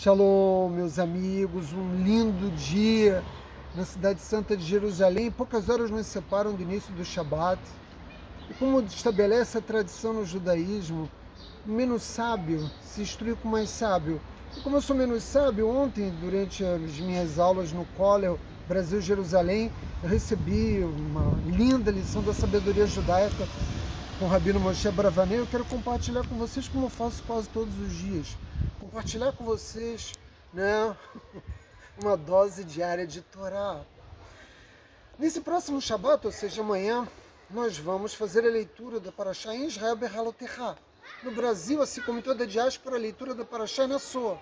Shalom, meus amigos, um lindo dia na cidade santa de Jerusalém. Poucas horas nos separam do início do Shabat. E como estabelece a tradição no judaísmo, o menos sábio se instrui com o mais sábio. E como eu sou menos sábio, ontem, durante as minhas aulas no Kollel Brasil-Jerusalém, eu recebi uma linda lição da sabedoria judaica com o Rabino Moshe Bravanel. Eu quero compartilhar com vocês como eu faço quase todos os dias. Compartilhar com vocês, né, uma dose diária de Torá. Nesse próximo Shabat, ou seja, amanhã, nós vamos fazer a leitura da Parashá em Israel Berhalotechá. No Brasil, assim como em toda a diáspora, a leitura da Parashá é na Soa.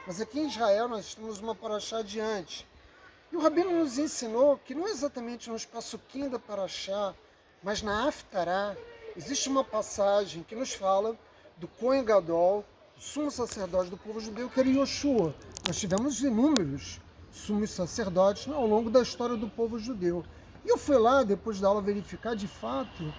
Mas aqui em Israel nós temos uma Parashá adiante. E o Rabino nos ensinou que não é exatamente nos passuquim da Parashá, mas na Haftará, existe uma passagem que nos fala do Kohen Gadol, o sumo sacerdote do povo judeu, que era Yoshua. Nós tivemos inúmeros sumos sacerdotes ao longo da história do povo judeu. E eu fui lá, depois da aula, verificar de fato.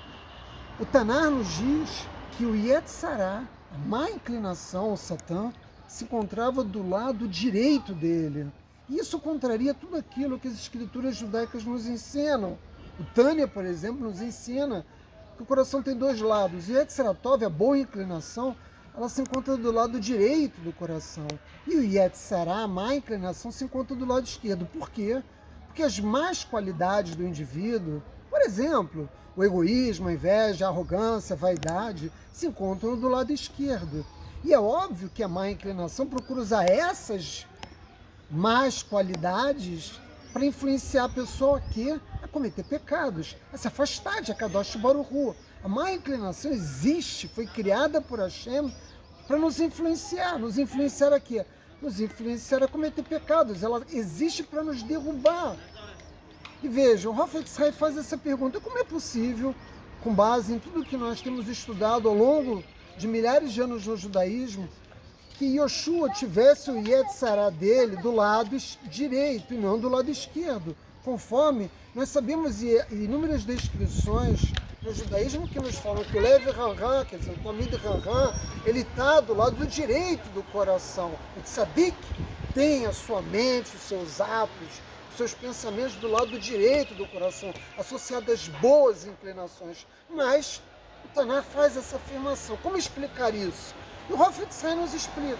O Tanar nos diz que o Yetzará, a má inclinação, o Satã, se encontrava do lado direito dele. E isso contraria tudo aquilo que as escrituras judaicas nos ensinam. O Tânia, por exemplo, nos ensina que o coração tem dois lados. E Yetzaratov, a boa inclinação, ela se encontra do lado direito do coração. E o Yetzará, a má inclinação, se encontra do lado esquerdo. Por quê? Porque as más qualidades do indivíduo, por exemplo, o egoísmo, a inveja, a arrogância, a vaidade, se encontram do lado esquerdo. E é óbvio que a má inclinação procura usar essas más qualidades para influenciar a pessoa a cometer pecados, a se afastar de Akadosh Baruch Hu. A má inclinação existe, foi criada por Hashem para nos influenciar a quê? Nos influenciar a cometer pecados. Ela existe para nos derrubar. E vejam, o Rafa Yitzhak faz essa pergunta: como é possível, com base em tudo que nós temos estudado ao longo de milhares de anos no judaísmo, que Yoshua tivesse o Yetzará dele do lado direito e não do lado esquerdo, conforme nós sabemos inúmeras descrições no judaísmo que nos falam que o Levi Ranran, quer dizer, o Talmid Ranran, ele está do lado direito do coração. O Tzadik tem a sua mente, os seus atos, os seus pensamentos do lado direito do coração, associados às boas inclinações. Mas o Tanar faz essa afirmação. Como explicar isso? E o Rafa Yitzhak nos explica.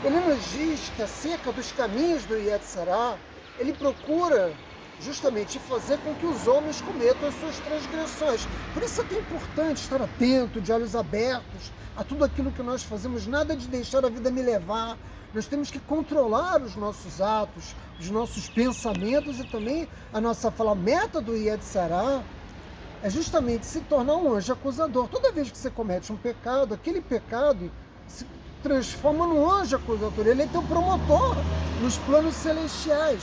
Ele nos diz que acerca dos caminhos do Yetzará, ele procura justamente fazer com que os homens cometam as suas transgressões. Por isso é tão importante estar atento, de olhos abertos a tudo aquilo que nós fazemos, nada de deixar a vida me levar. Nós temos que controlar os nossos atos, os nossos pensamentos e também a nossa fala. A meta do Yetzará é justamente se tornar um anjo acusador. Toda vez que você comete um pecado, aquele pecado se transforma num anjo acusador. Ele é teu promotor nos planos celestiais.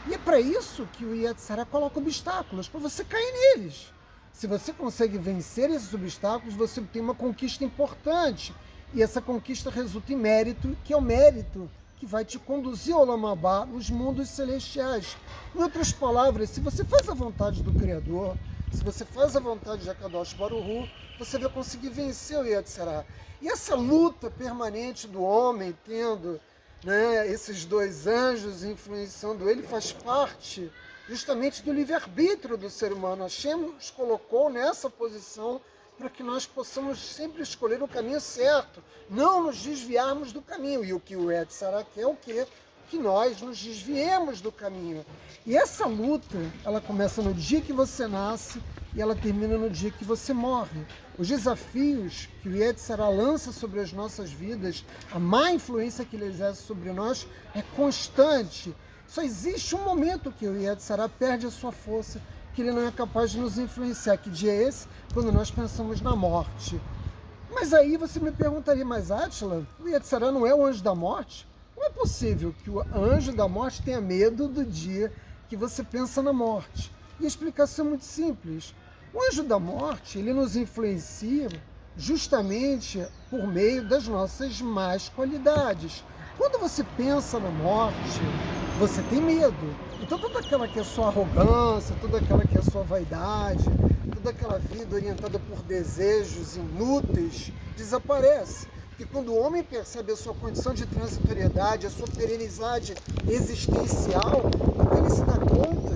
E é para isso que o Yetzará coloca obstáculos, para você cair neles. Se você consegue vencer esses obstáculos, você tem uma conquista importante. E essa conquista resulta em mérito, que é o mérito que vai te conduzir ao Olam Abá, nos mundos celestiais. Em outras palavras, se você faz a vontade do Criador, se você faz a vontade de Akadosh Baruch Hu, você vai conseguir vencer o Yetzará. E essa luta permanente do homem, tendo, né, esses dois anjos influenciando ele, faz parte justamente do livre-arbítrio do ser humano. Hashem nos colocou nessa posição para que nós possamos sempre escolher o caminho certo, não nos desviarmos do caminho. E o que o Yetzará quer é o quê? Que nós nos desviemos do caminho. E essa luta, ela começa no dia que você nasce e ela termina no dia que você morre. Os desafios que o Yetzará lança sobre as nossas vidas, a má influência que ele exerce sobre nós é constante. Só existe um momento que o Yetzará perde a sua força, que ele não é capaz de nos influenciar. Que dia é esse? Quando nós pensamos na morte. Mas aí você me perguntaria, mas Átila, o Yetzará não é o anjo da morte? Como é possível que o anjo da morte tenha medo do dia que você pensa na morte? E a explicação é muito simples. O anjo da morte, ele nos influencia justamente por meio das nossas más qualidades. Quando você pensa na morte, você tem medo. Então toda aquela que é sua arrogância, toda aquela que é sua vaidade, toda aquela vida orientada por desejos inúteis, desaparece. Porque quando o homem percebe a sua condição de transitoriedade, a sua perenidade existencial, então ele se dá conta,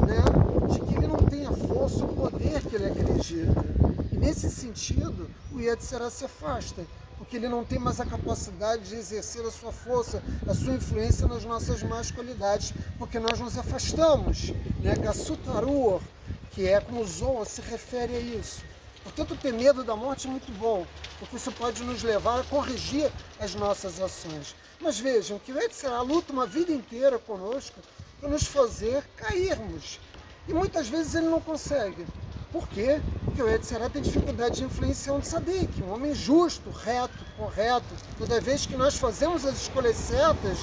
né, de que ele não tem a força, o poder que ele acredita. E nesse sentido, o Yetzirah se afasta, porque ele não tem mais a capacidade de exercer a sua força, a sua influência nas nossas más qualidades, porque nós nos afastamos. Né? Gassut Haruah, que é como Zohar se refere a isso. Portanto, ter medo da morte é muito bom, porque isso pode nos levar a corrigir as nossas ações. Mas vejam que o Yetzirah luta uma vida inteira conosco para nos fazer cairmos. E muitas vezes ele não consegue. Por quê? Porque o Yetzirah tem dificuldade de influenciar um tzadik, um homem justo, reto, correto. Toda vez que nós fazemos as escolhas certas,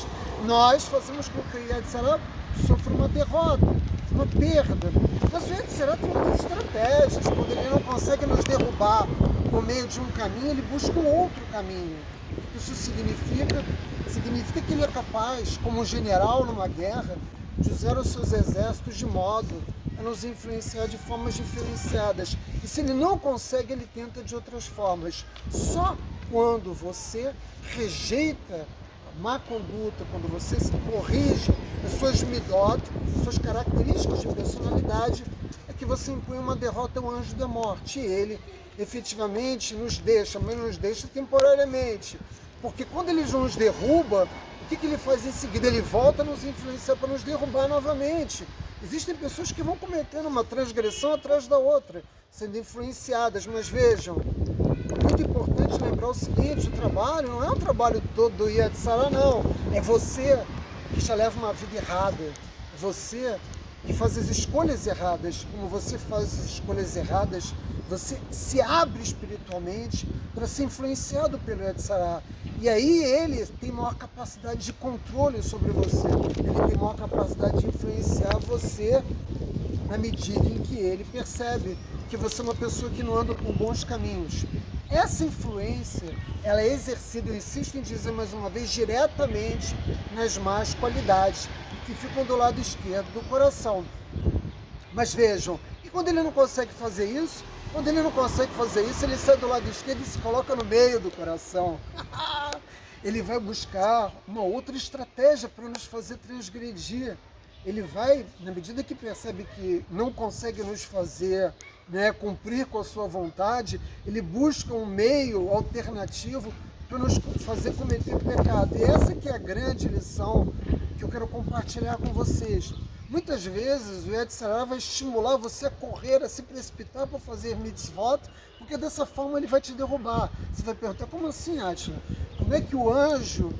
nós fazemos com que o Yetzirah sofra uma derrota, uma perda. Mas o Yetzirah tem muitas estratégias. Quando ele não consegue nos derrubar por meio de um caminho, ele busca um outro caminho. O que isso significa? Significa que ele é capaz, como um general numa guerra, de usar os seus exércitos de modo a nos influenciar de formas diferenciadas. E se ele não consegue, ele tenta de outras formas. Só quando você rejeita a má conduta, quando você se corrige as suas midot, as suas características de personalidade, é que você impõe uma derrota ao anjo da morte. E ele efetivamente nos deixa, mas nos deixa temporariamente. Porque quando ele nos derruba, o que ele faz em seguida? Ele volta a nos influenciar para nos derrubar novamente. Existem pessoas que vão cometendo uma transgressão atrás da outra, sendo influenciadas, mas vejam, é muito importante lembrar o seguinte: o trabalho não é um trabalho todo do Yetzirah, não. É você que já leva uma vida errada, é você que faz as escolhas erradas. Como você faz as escolhas erradas, você se abre espiritualmente para ser influenciado pelo Yetzirah. E aí ele tem maior capacidade de controle sobre você. Ele tem maior capacidade de influenciar você na medida em que ele percebe que você é uma pessoa que não anda por bons caminhos. Essa influência, ela é exercida, eu insisto em dizer mais uma vez, diretamente nas más qualidades que ficam do lado esquerdo do coração. Mas vejam, e quando ele não consegue fazer isso? Quando ele não consegue fazer isso, ele sai do lado esquerdo e se coloca no meio do coração. Ele vai buscar uma outra estratégia para nos fazer transgredir. Ele vai, na medida que percebe que não consegue nos fazer, né, cumprir com a sua vontade, ele busca um meio alternativo para nos fazer cometer pecado. E essa que é a grande lição que eu quero compartilhar com vocês. Muitas vezes o Yetzirah vai estimular você a correr, a se precipitar para fazer mitzvot, porque dessa forma ele vai te derrubar. Você vai perguntar: como assim, Átila? Como é que o anjo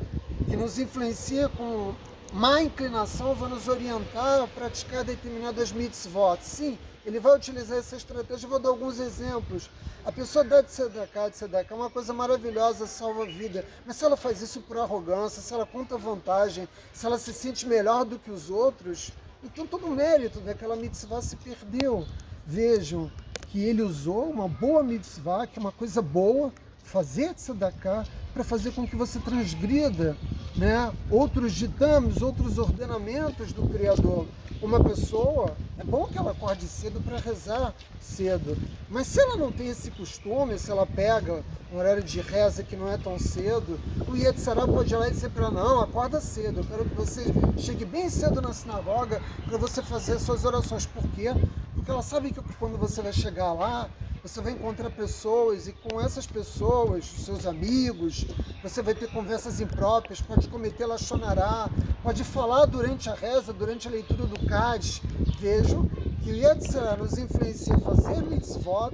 que nos influencia com má inclinação vai nos orientar a praticar determinadas mitzvot? Sim, ele vai utilizar essa estratégia. Eu vou dar alguns exemplos. A pessoa dá de tzedakah é uma coisa maravilhosa, salva a vida. Mas se ela faz isso por arrogância, se ela conta vantagem, se ela se sente melhor do que os outros, então todo o mérito daquela mitzvah se perdeu. Vejam que ele usou uma boa mitzvah, que é uma coisa boa, fazer tzedakah, para fazer com que você transgrida, né, outros ditames, outros ordenamentos do Criador. Uma pessoa, é bom que ela acorde cedo para rezar cedo, mas se ela não tem esse costume, se ela pega um horário de reza que não é tão cedo, o Yetzirah pode ir lá e dizer para ela: não, acorda cedo, eu quero que você chegue bem cedo na sinagoga para você fazer as suas orações. Por quê? Porque ela sabe que quando você vai chegar lá, você vai encontrar pessoas, e com essas pessoas, seus amigos, você vai ter conversas impróprias, pode cometer lachonará, pode falar durante a reza, durante a leitura do Cádiz. Vejam que o Yetzirah nos influencia a fazer mitzvot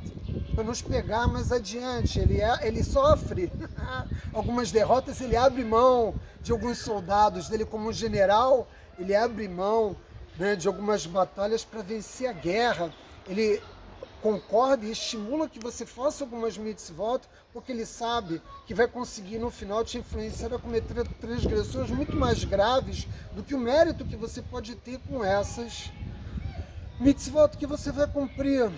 para nos pegar mais adiante. Ele sofre algumas derrotas, ele abre mão de alguns soldados dele como um general, ele abre mão, né, de algumas batalhas para vencer a guerra. Ele concorda e estimula que você faça algumas mitzvot, porque ele sabe que vai conseguir no final te influenciar a cometer transgressões muito mais graves do que o mérito que você pode ter com essas mitzvot que você vai cumprir.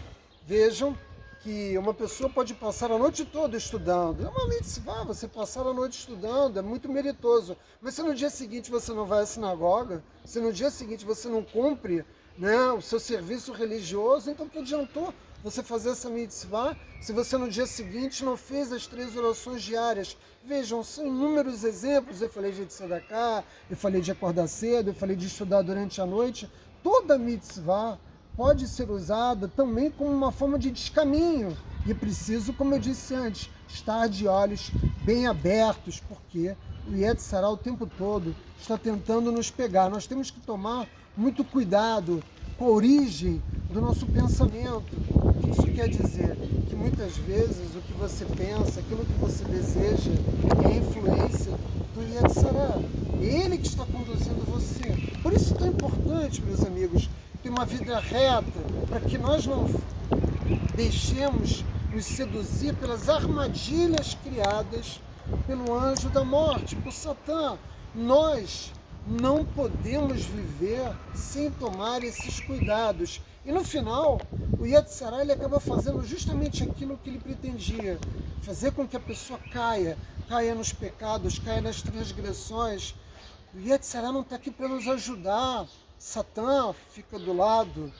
Vejam que uma pessoa pode passar a noite toda estudando. É uma mitzvah, você passar a noite estudando, é muito meritoso. Mas se no dia seguinte você não vai à sinagoga, se no dia seguinte você não cumpre, né, o seu serviço religioso, então que adiantou você fazer essa mitzvah se você no dia seguinte não fez as 3 orações diárias. Vejam, são inúmeros exemplos. Eu falei de tzedakah, eu falei de acordar cedo, eu falei de estudar durante a noite. Toda mitzvah pode ser usada também como uma forma de descaminho. E é preciso, como eu disse antes, estar de olhos bem abertos, porque o Yetzer Hara o tempo todo está tentando nos pegar. Nós temos que tomar muito cuidado com a origem do nosso pensamento. O que isso quer dizer? Que muitas vezes o que você pensa, aquilo que você deseja, é a influência do Yetzer Hara. É ele que está conduzindo você. Por isso é tão importante, meus amigos, ter uma vida reta, para que nós não deixemos nos seduzir pelas armadilhas criadas pelo anjo da morte, por Satã. Nós não podemos viver sem tomar esses cuidados. E no final, o Yetzer Hara ele acaba fazendo justamente aquilo que ele pretendia, fazer com que a pessoa caia nos pecados, caia nas transgressões. O Yetzer Hara não está aqui para nos ajudar. Satã fica do lado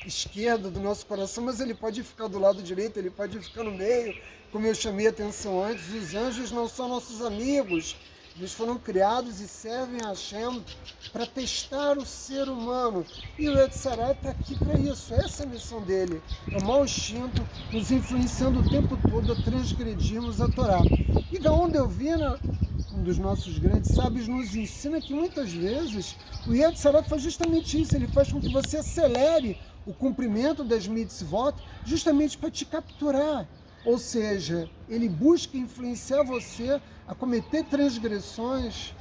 esquerdo do nosso coração, mas ele pode ficar do lado direito, ele pode ficar no meio. Como eu chamei a atenção antes, os anjos não são nossos amigos. Eles foram criados e servem a Hashem para testar o ser humano. E o Yetzer Hara está aqui para isso. Essa é a missão dele. É o mau instinto nos influenciando o tempo todo a transgredirmos a Torá. E Gaon de Vilna, um dos nossos grandes sábios, nos ensina que muitas vezes o Yetzer Hara faz justamente isso. Ele faz com que você acelere o cumprimento das mitzvot justamente para te capturar. Ou seja, ele busca influenciar você a cometer transgressões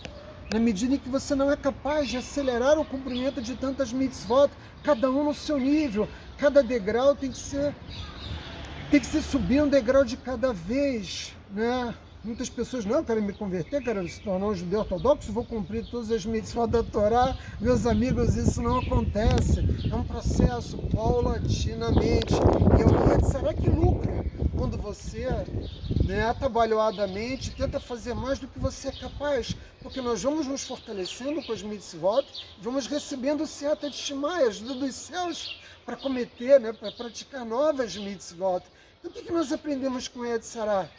na medida em que você não é capaz de acelerar o cumprimento de tantas mitzvot, cada um no seu nível. Cada degrau tem que ser subir um degrau de cada vez, né? Muitas pessoas, não, eu quero me converter, quero se tornar um judeu ortodoxo, vou cumprir todas as mitzvot da Torá. Meus amigos, isso não acontece. É um processo paulatinamente. E é o Yetzer Hara que lucra quando você, atabalhoadamente, tenta fazer mais do que você é capaz. Porque nós vamos nos fortalecendo com as mitzvot, vamos recebendo certa de Shemai, ajuda dos céus, para cometer, para praticar novas mitzvot. Então, o que nós aprendemos com Yetzer Hara?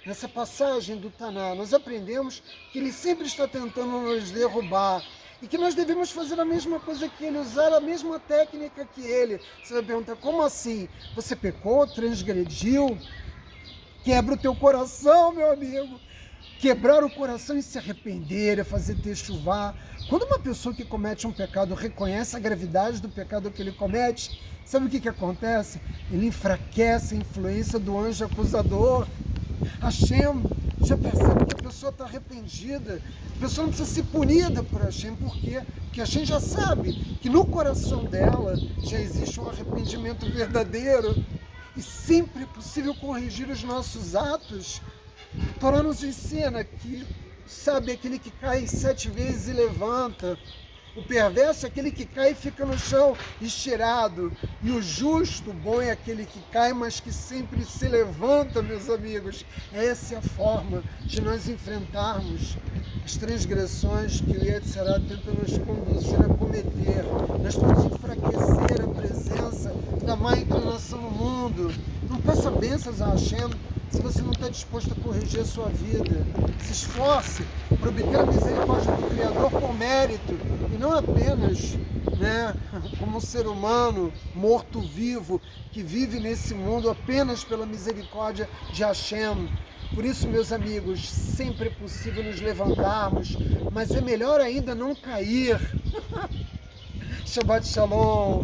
Nessa passagem do Taná, nós aprendemos que ele sempre está tentando nos derrubar e que nós devemos fazer a mesma coisa que ele, usar a mesma técnica que ele. Você vai perguntar, como assim? Você pecou, transgrediu? Quebra o teu coração, meu amigo. Quebrar o coração e se arrepender, é fazer techuvá. Quando uma pessoa que comete um pecado reconhece a gravidade do pecado que ele comete, sabe o que acontece? Ele enfraquece a influência do anjo acusador. Hashem já percebe que a pessoa está arrependida. A pessoa não precisa ser punida por Hashem. Por quê? Porque Hashem já sabe que no coração dela já existe um arrependimento verdadeiro. E sempre é possível corrigir os nossos atos. A Torá nos ensina que, sabe, aquele que cai 7 vezes e levanta. O perverso é aquele que cai e fica no chão estirado. E o justo, o bom, é aquele que cai, mas que sempre se levanta, meus amigos. Essa é a forma de nós enfrentarmos as transgressões que o Yetzer Hara tenta nos conduzir a cometer. Nós temos que enfraquecer a presença da má inclinação no mundo. Não peça bênçãos a Hashem se você não está disposto a corrigir a sua vida. Se esforce para obter a misericórdia do Criador com mérito, e não apenas como um ser humano morto-vivo que vive nesse mundo apenas pela misericórdia de Hashem. Por isso, meus amigos, sempre é possível nos levantarmos, mas é melhor ainda não cair. Shabbat Shalom.